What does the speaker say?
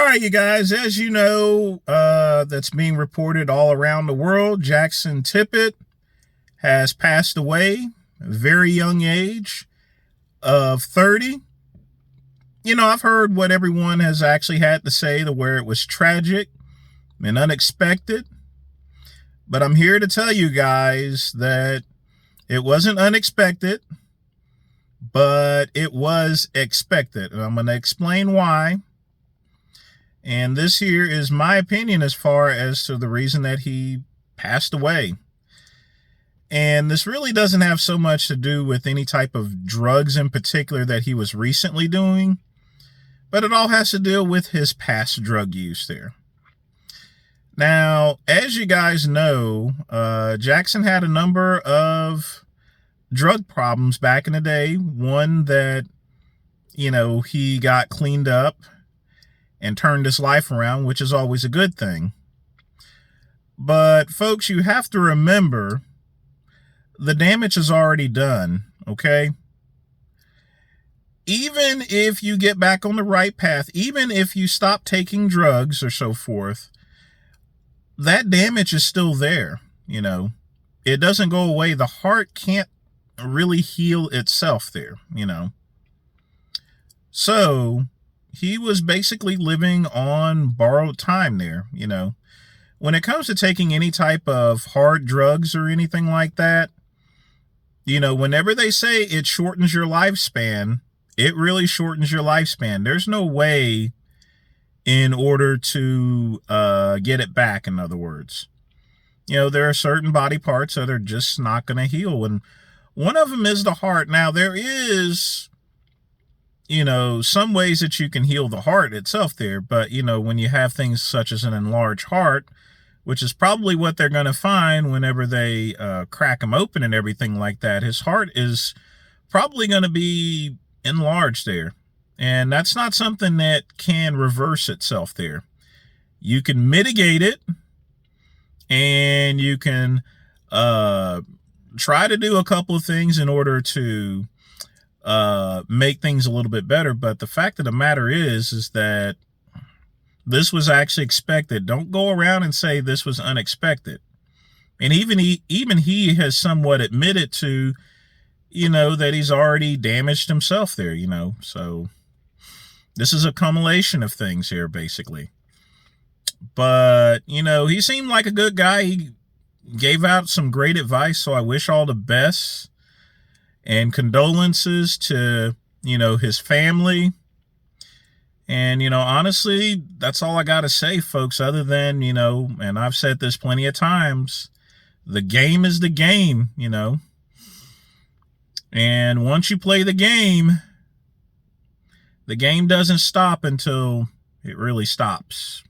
right, you guys, as you know, that's being reported all around the world, Jaxon Tippet has passed away at a very young age of 30. I've heard what everyone has actually had to say to where it was tragic and unexpected. But I'm here to tell you guys that it wasn't unexpected, but it was expected. And I'm going to explain why. And this here is my opinion as far as to the reason that he passed away. And this really doesn't have so much to do with any type of drugs in particular that he was recently doing, but it all has to deal with his past drug use there. Now, as you guys know, Jaxon had a number of drug problems back in the day. One that, he got cleaned up and turned his life around, which is always a good thing. But folks, you have to remember the damage is already done, okay? Even if you get back on the right path, even if you stop taking drugs or so forth, that damage is still there, It doesn't go away. The heart can't really heal itself there, So he was basically living on borrowed time there, When it comes to taking any type of hard drugs or anything like that, whenever they say it shortens your lifespan, it really shortens your lifespan. There's no way in order to get it back, in other words. There are certain body parts that are just not going to heal. And one of them is the heart. Now, there is some ways that you can heal the heart itself there. But, when you have things such as an enlarged heart, which is probably what they're going to find whenever they crack him open and everything like that, his heart is probably going to be enlarged there. And that's not something that can reverse itself there. You can mitigate it, and you can try to do a couple of things in order to make things a little bit better. But the fact of the matter is that this was actually expected. Don't go around and say this was unexpected. And even he has somewhat admitted to, that he's already damaged himself there, So this is a accumulation of things here, basically. But, he seemed like a good guy. He gave out some great advice, so I wish all the best. And condolences to, his family. And, honestly, that's all I got to say, folks, other than, and I've said this plenty of times, the game is the game, And once you play the game doesn't stop until it really stops.